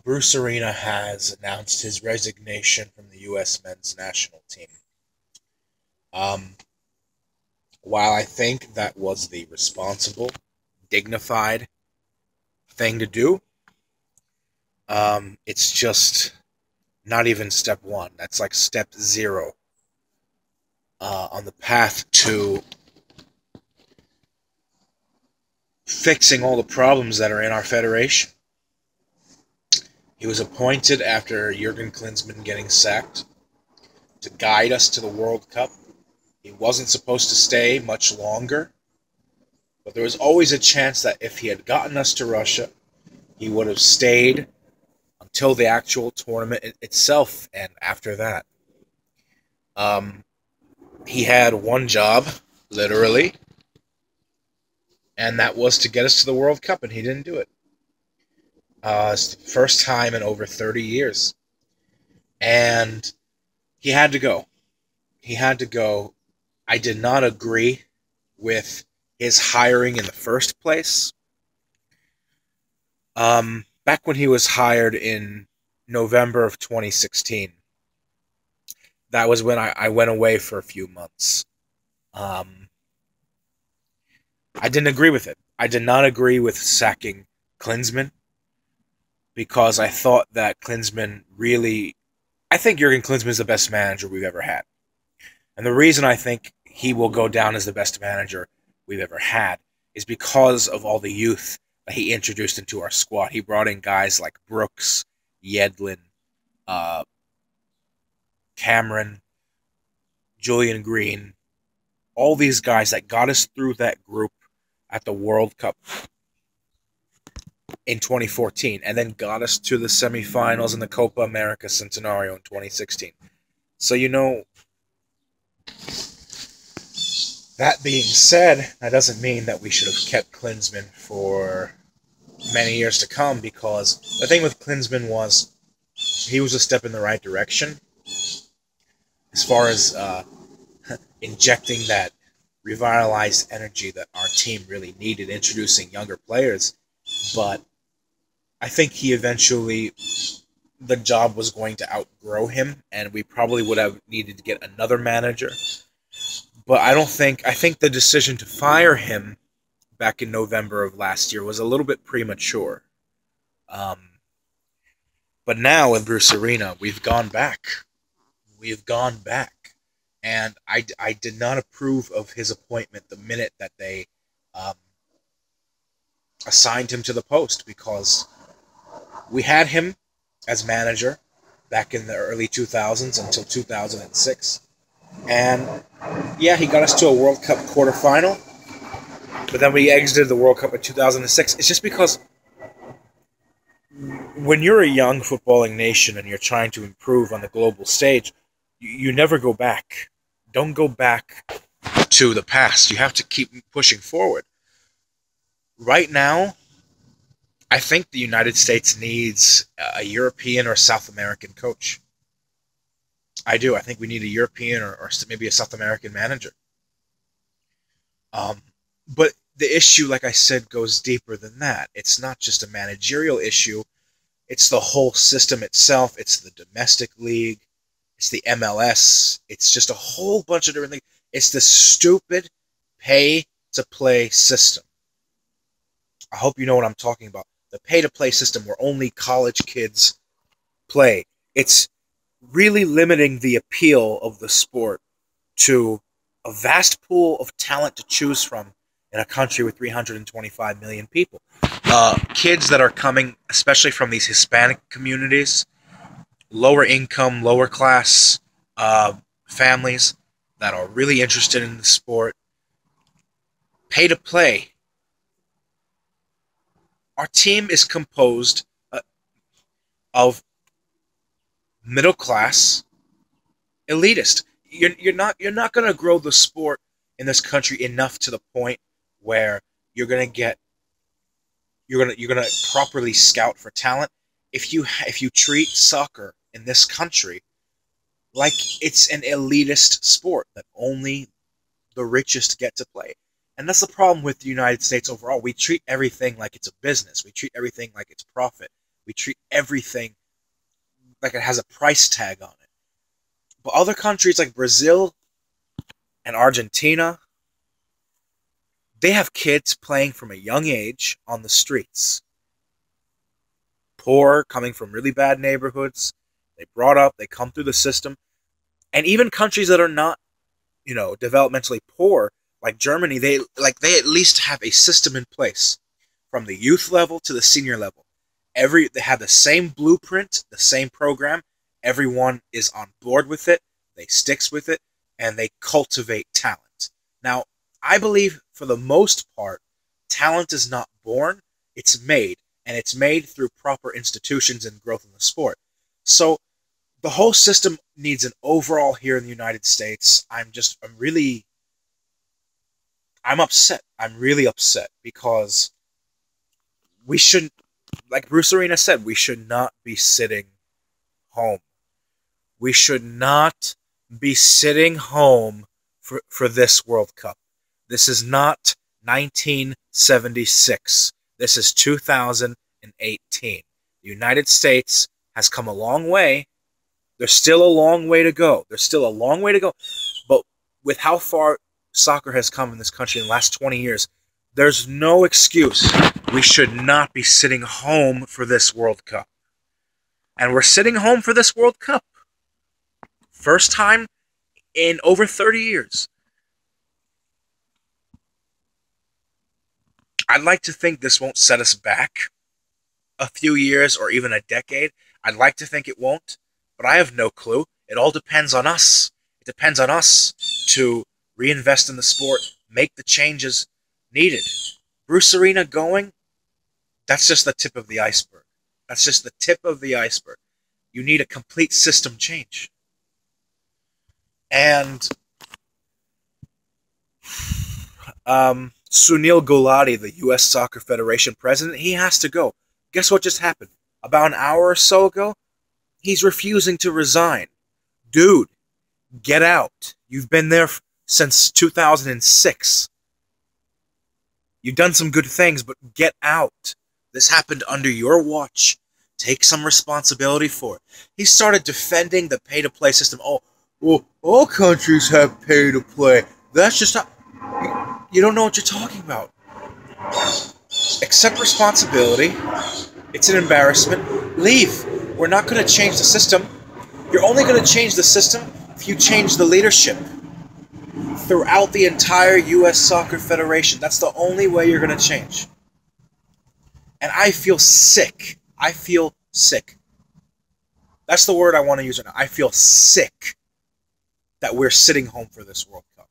Bruce Arena has announced his resignation from the U.S. men's national team. Um, while I think that was the responsible, dignified thing to do, it's just not even step one. That's like step zero on the path to fixing all the problems that are in our federation. He was appointed after Jurgen Klinsmann getting sacked to guide us to the World Cup. He wasn't supposed to stay much longer, but there was always a chance that if he had gotten us to Russia, he would have stayed until the actual tournament itself, and after that. Um, he had one job, literally, and that was to get us to the World Cup, and he didn't do it. It's the first time in over 30 years. And he had to go. He had to go. I did not agree with his hiring in the first place. Back when he was hired in November of 2016, that was when I went away for a few months. I didn't agree with it. I did not agree with sacking Klinsmann because I thought that Klinsmann really... I think Jurgen Klinsmann is the best manager we've ever had. And the reason I think he will go down as the best manager we've ever had is because of all the youth that he introduced into our squad. He brought in guys like Brooks, Yedlin, uh, Cameron, Julian Green, all these guys that got us through that group at the World Cup in 2014 and then got us to the semifinals in the Copa America Centenario in 2016. So, that being said, that doesn't mean that we should have kept Klinsmann for many years to come, because the thing with Klinsmann was he was a step in the right direction as far as injecting that revitalized energy that our team really needed, introducing younger players. But I think the job was going to outgrow him, and we probably would have needed to get another manager. But I think the decision to fire him back in November of last year was a little bit premature. Um, but now with Bruce Arena, we've gone back. We've gone back. And I did not approve of his appointment the minute that they um, assigned him to the post, because we had him as manager back in the early 2000s until 2006. And yeah, he got us to a World Cup quarterfinal, but then we exited the World Cup in 2006. It's just because when you're a young footballing nation and you're trying to improve on the global stage, you never go back. Don't go back to the past. You have to keep pushing forward. Right now, I think the United States needs a European or South American coach. I do. I think we need a European or maybe a South American manager. But the issue, like I said, goes deeper than that. It's not just a managerial issue. It's the whole system itself. It's the domestic league. It's the MLS. It's just a whole bunch of different things. It's the stupid pay-to-play system. I hope you know what I'm talking about. The pay-to-play system where only college kids play. It's really limiting the appeal of the sport to a vast pool of talent to choose from in a country with 325 million people. Kids that are coming, especially from these Hispanic communities, lower income, lower class families that are really interested in the sport, pay to play. Our team is composed of middle class elitist. You're not going to grow the sport in this country enough to the point where you're going to properly scout for talent if you treat soccer in this country like it's an elitist sport that only the richest get to play. And that's the problem with the United States overall. We treat everything like it's a business. We treat everything like it's profit. We treat everything like it has a price tag on it. But other countries like Brazil and Argentina, they have kids playing from a young age on the streets. Poor, coming from really bad neighborhoods. They brought up, they come through the system. And even countries that are not, developmentally poor, like Germany, they at least have a system in place from the youth level to the senior level. They have the same blueprint, the same program. Everyone is on board with it. They sticks with it, and they cultivate talent. Now, I believe for the most part, talent is not born, it's made, and it's made through proper institutions and growth in the sport. So the whole system needs an overhaul here in the United States. I'm upset. I'm really upset because we shouldn't, like Bruce Arena said, we should not be sitting home. We should not be sitting home for this World Cup. This is not 1976. This is 2018. The United States has come a long way. There's still a long way to go. But with how far soccer has come in this country in the last 20 years, there's no excuse. We should not be sitting home for this World Cup. And we're sitting home for this World Cup. First time in over 30 years. I'd like to think this won't set us back a few years or even a decade. I'd like to think it won't, but I have no clue. It all depends on us. It depends on us to reinvest in the sport, make the changes needed. Bruce Arena going, that's just the tip of the iceberg. That's just the tip of the iceberg. You need a complete system change. And Sunil Gulati, the U.S. Soccer Federation president, he has to go. Guess what just happened? About an hour or so ago, he's refusing to resign. Dude, get out. You've been there since 2006. You've done some good things, but get out. This happened under your watch. Take some responsibility for it. He started defending the pay-to-play system. Oh, well, all countries have pay-to-play. That's just how... You don't know what you're talking about. Accept responsibility. It's an embarrassment. Leave. We're not going to change the system. You're only going to change the system if you change the leadership throughout the entire U.S. Soccer Federation. That's the only way you're going to change. And I feel sick. I feel sick. That's the word I want to use right now. I feel sick that we're sitting home for this World Cup.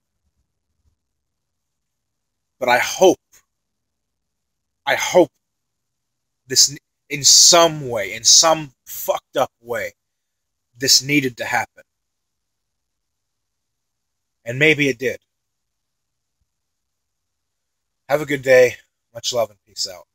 But I hope this, in some way, in some fucked up way, this needed to happen. And maybe it did. Have a good day. Much love and peace out.